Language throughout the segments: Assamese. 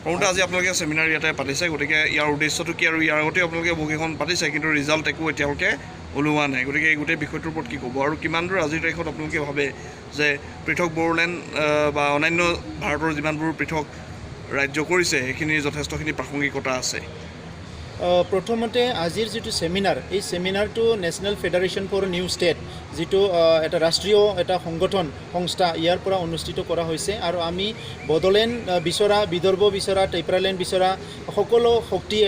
প্ৰথমতে আজি আপোনালোকে ছেমিনাৰ ইয়াতে পাতিছে, গতিকে ইয়াৰ উদ্দেশ্যটো কি আৰু ইয়াৰ আগতে আপোনালোকে বহুকেইখন পাতিছে কিন্তু ৰিজাল্ট একো এতিয়ালৈকে ওলোৱা নাই, গতিকে এই গোটেই বিষয়টোৰ ওপৰত কি ক'ব আৰু কিমান দূৰ আজিৰ তাৰিখত আপোনালোকে ভাবে যে পৃথক বড়োলেণ্ড বা অন্যান্য ভাৰতৰ যিমানবোৰ পৃথক ৰাজ্য কৰিছে সেইখিনিৰ যথেষ্টখিনি প্ৰাসংগিকতা আছে? প্ৰথমতে আজিৰ যিটো ছেমিনাৰ, এই ছেমিনাৰটো national federation for new state যিটো এটা ৰাষ্ট্ৰীয় এটা সংগঠন সংস্থা ইয়াৰ পৰা অনুষ্ঠিত কৰা হৈছে আৰু আমি বড়োলেণ্ড বিচৰা, বিদৰ্ভ বিচৰা, ট্ৰাইবেললেণ্ড বিচৰা সকলো শক্তিয়ে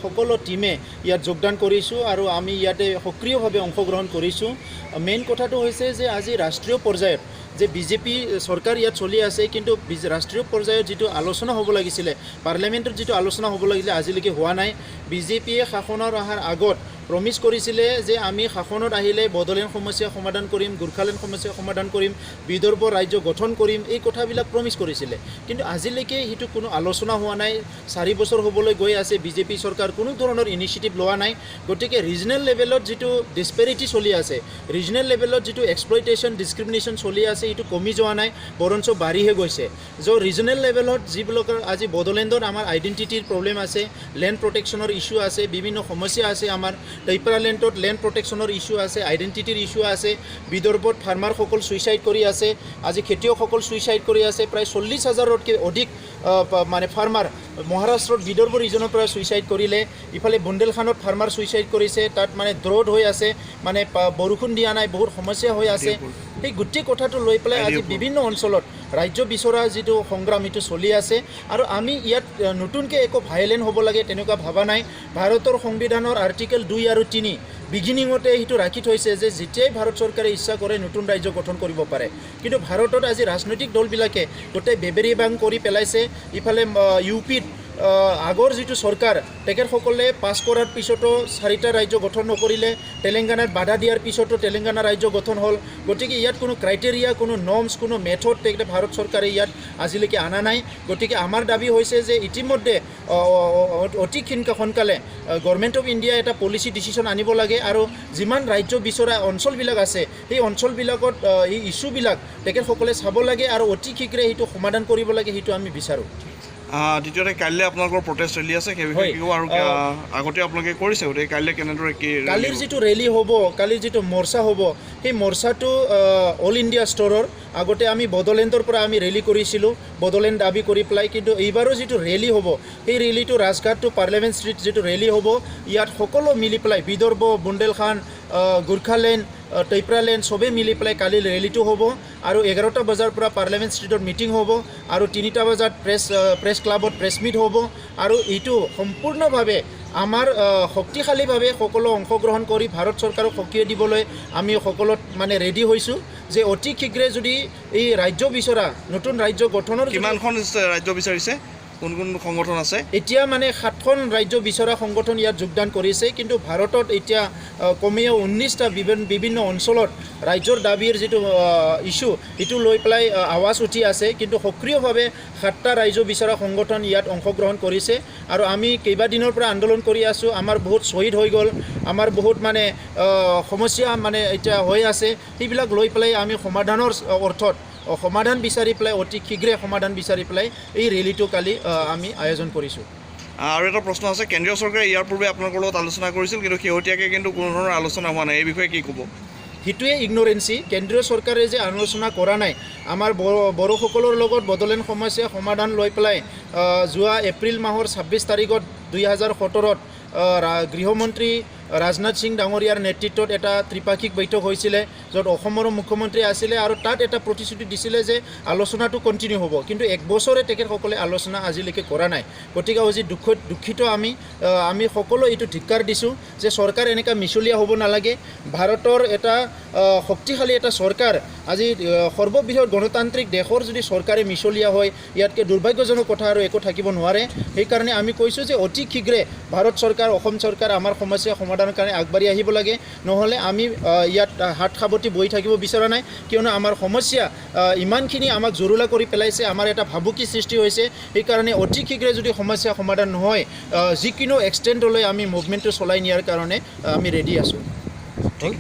সকলো টীমে ইয়াত যোগদান কৰিছোঁ আৰু আমি ইয়াতে সক্ৰিয়ভাৱে অংশগ্ৰহণ কৰিছোঁ। মেইন কথাটো হৈছে যে আজি ৰাষ্ট্ৰীয় পৰ্যায়ত যে বিজেপি চৰকাৰ ইয়াত চলি আছে, কিন্তু ৰাষ্ট্ৰীয় পৰ্যায়ত যিটো আলোচনা হ'ব লাগিছিলে, পাৰ্লিয়ামেণ্টত যিটো আলোচনা হ'ব লাগিছিলে আজিলৈকে হোৱা নাই। বিজেপিয়ে শাসনত অহাৰ আগত প্ৰমিছ কৰিছিলে যে আমি শাসনত আহিলে বড়োলেণ্ড সমস্যা সমাধান কৰিম, গোৰ্খালেণ্ড সমস্যা সমাধান কৰিম, বিদৰ্ভ ৰাজ্য গঠন কৰিম, এই কথাবিলাক প্ৰমিছ কৰিছিলে, কিন্তু আজিলৈকে সেইটো কোনো আলোচনা হোৱা নাই। 4 বছৰ হ'বলৈ গৈ আছে, বিজেপি চৰকাৰ কোনো ধৰণৰ ইনিচিয়েটিভ লোৱা নাই। গতিকে ৰিজনেল লেভেলত যিটো ডিছপেৰিটি চলি আছে, ৰিজনেল লেভেলত যিটো এক্সপ্লইটেশ্যন ডিছক্ৰিমিনেশ্যন চলি আছে, এইটো কমি যোৱা নাই, বৰঞ্চ বাঢ়িহে গৈছে। ৰিজনেল লেভেলত যিবিলাকৰ আজি বড়োলেণ্ডত আমাৰ আইডেণ্টিটিৰ প্ৰব্লেম আছে, লেণ্ড প্ৰটেকশ্যনৰ ইছ্যু আছে, বিভিন্ন সমস্যা আছে, আমাৰ ট্ৰাইবেললেণ্ডত লেণ্ড প্ৰটেকশ্যনৰ ইছ্যু আছে, আইডেণ্টিটিৰ ইছ্যু আছে, বিদৰ্ভত ফাৰ্মাৰসকল ছুইচাইড কৰি আছে, আজি খেতিয়কসকল ছুইচাইড কৰি আছে, প্ৰায় 40,000তকৈ অধিক মানে ফাৰ্মাৰ মহাৰাষ্ট্ৰত বিদৰ্ভ ৰিজনৰ পৰা ছুইচাইড কৰিলে, ইফালে বুন্দেলখাণ্ডত ফাৰ্মাৰ ছুইচাইড কৰিছে, তাত মানে ড্ৰট হৈ আছে, মানে বৰষুণ দিয়া নাই, বহুত সমস্যা হৈ আছে। সেই গোটেই কথাটো লৈ পেলাই আজি বিভিন্ন অঞ্চলত ৰাজ্য বিচৰা যিটো সংগ্ৰাম এইটো চলি আছে আৰু আমি ইয়াত নতুনকৈ একো ভাইলেণ্ট হ'ব লাগে তেনেকুৱা ভবা নাই। ভাৰতৰ সংবিধানৰ আৰ্টিকেল 2 আৰু 3 বিগিনিঙতে সেইটো ৰাখি থৈছে যে যেতিয়াই ভাৰত চৰকাৰে ইচ্ছা কৰে নতুন ৰাজ্য গঠন কৰিব পাৰে, কিন্তু ভাৰতত আজি ৰাজনৈতিক দলবিলাকে গোটেই বেবেৰী বাং কৰি পেলাইছে। ইফালে ইউপিত আগৰ যিটো চৰকাৰ তেখেতসকলে পাছ কৰাৰ পিছতো 4টা ৰাজ্য গঠন নকৰিলে, তেলেংগানাত বাধা দিয়াৰ পিছতো তেলেংগানা ৰাজ্য গঠন হ'ল। গতিকে ইয়াত কোনো ক্ৰাইটেৰিয়া, কোনো নৰ্মছ, কোনো মেথড তেখেতে ভাৰত চৰকাৰে ইয়াত আজিলৈকে অনা নাই। গতিকে আমাৰ দাবী হৈছে যে ইতিমধ্যে অতি সোনকালে গভৰ্ণমেণ্ট অফ ইণ্ডিয়া এটা পলিচি ডিচিশ্যন আনিব লাগে আৰু যিমান ৰাজ্য বিচৰা অঞ্চলবিলাক আছে সেই অঞ্চলবিলাকত এই ইছ্যুবিলাক তেখেতসকলে চাব লাগে আৰু অতি শীঘ্ৰে সেইটো সমাধান কৰিব লাগে, সেইটো আমি বিচাৰোঁ। দ্বিতীয়তে কাইলৈ আপোনালোকৰ প্ৰটেষ্ট ৰেলী আছে, সেই বিষয়ে কি আৰু আগতে আপোনালোকে কৰিছে, গতিকে কাইলৈ কেনেদৰে কি কালিৰ যিটো ৰেলী হ'ব, কালিৰ যিটো মৰ্চা হ'ব, সেই মৰ্চাটো অল ইণ্ডিয়া ষ্টৰৰ আগতে আমি বড়োলেণ্ডৰ পৰা আমি ৰেলী কৰিছিলোঁ, বড়োলেণ্ড দাবী কৰি পেলাই, কিন্তু এইবাৰো যিটো ৰেলী হ'ব সেই ৰেলীটো ৰাজঘাট টু পাৰ্লিয়ামেণ্ট ষ্ট্ৰীট যিটো ৰেলী হ'ব, ইয়াত সকলো মিলি পেলাই বিদৰ্ভ, বুন্দেলখাণ্ড, গোৰ্খালেণ্ড, ট্ৰাইবেললেণ্ড চবেই মিলি পেলাই কালি ৰেলীটো হ'ব আৰু 11টা বজাৰ পৰা পাৰ্লিয়ামেণ্ট ষ্ট্ৰীটত মিটিং হ'ব আৰু 3টা বজাত প্ৰেছ ক্লাবত প্ৰেছ মিট হ'ব আৰু এইটো সম্পূৰ্ণভাৱে আমাৰ শক্তিশালীভাৱে সকলো অংশগ্ৰহণ কৰি ভাৰত চৰকাৰক সক্ৰিয় দিবলৈ আমি সকলো মানে ৰেডি হৈছোঁ যে অতি শীঘ্ৰে যদি এই ৰাজ্য বিচৰা নতুন ৰাজ্য গঠনৰ কিমানখন ৰাজ্য বিচাৰিছে, কোন কোন সংগঠন আছে? এতিয়া মানে 7খন ৰাজ্য বিচৰা সংগঠন ইয়াত যোগদান কৰিছে, কিন্তু ভাৰতত এতিয়া কমেও 19টা বিভিন্ন অঞ্চলত ৰাজ্যৰ দাবীৰ যিটো ইছ্যু এইটো লৈ পেলাই আৱাজ উঠি আছে, কিন্তু সক্ৰিয়ভাৱে 7টা ৰাজ্য বিচৰা সংগঠন ইয়াত অংশগ্ৰহণ কৰিছে আৰু আমি কেইবাদিনৰ পৰা আন্দোলন কৰি আছোঁ। আমাৰ বহুত শ্বহীদ হৈ গ'ল, আমাৰ বহুত মানে সমস্যা মানে এতিয়া হৈ আছে, সেইবিলাক লৈ পেলাই আমি সমাধানৰ অৰ্থত সমাধান বিচাৰি পেলাই অতি শীঘ্ৰে সমাধান বিচাৰি পেলাই এই ৰেলীটো কালি আমি আয়োজন কৰিছোঁ। আৰু এটা প্ৰশ্ন আছে, কেন্দ্ৰীয় চৰকাৰে ইয়াৰ পূৰ্বে আপোনালোকৰ লগত আলোচনা কৰিছিল, কিন্তু শেহতীয়াকৈ কিন্তু কোনো ধৰণৰ আলোচনা হোৱা নাই, এই বিষয়ে কি ক'ব? সেইটোৱে ইগনৰেঞ্চি। কেন্দ্ৰীয় চৰকাৰে যে আলোচনা কৰা নাই, আমাৰ বড়োসকলৰ লগত বড়োলেণ্ড সমস্যা সমাধান লৈ পেলাই যোৱা এপ্ৰিল মাহৰ 26 তাৰিখত 2017ত গৃহমন্ত্ৰী ৰাজনাথ সিং ডাঙৰীয়াৰ নেতৃত্বত এটা ত্ৰিপাক্ষিক বৈঠক হৈছিলে, য'ত অসমৰ মুখ্যমন্ত্ৰী আছিলে আৰু তাত এটা প্ৰতিশ্ৰুতি দিছিলে যে আলোচনাটো কণ্টিনিউ হ'ব, কিন্তু 1 বছৰে তেখেতসকলে আলোচনা আজিলৈকে কৰা নাই। গতিকে আজি দুখিত আমি সকলো এইটো ধিক্কাৰ দিছোঁ যে চৰকাৰ এনেকুৱা মিছলীয়া হ'ব নালাগে। ভাৰতৰ এটা শক্তিশালী এটা চৰকাৰ, আজি সৰ্ববৃহৎ গণতান্ত্ৰিক দেশৰ যদি চৰকাৰে মিছলীয়া হয়, ইয়াতকৈ দুৰ্ভাগ্যজনক কথা আৰু একো থাকিব নোৱাৰে। সেইকাৰণে আমি কৈছোঁ যে অতি শীঘ্ৰে ভাৰত চৰকাৰ, অসম চৰকাৰ আমাৰ সমস্যা সমাধানৰ কাৰণে আগবাঢ়ি আহিব লাগে, নহ'লে আমি ইয়াত হাত সাৱটি বহি থাকিব বিচৰা নাই, কিয়নো আমাৰ সমস্যা ইমানখিনি আমাক জৰুলা কৰি পেলাইছে, আমাৰ এটা ভাবুকি সৃষ্টি হৈছে। সেইকাৰণে অতি শীঘ্ৰে যদি সমস্যা সমাধান নহয়, যিকোনো এক্সটেণ্ডলৈ আমি মুভমেণ্টটো চলাই নিয়াৰ কাৰণে আমি ৰেডি আছোঁ। ঠিক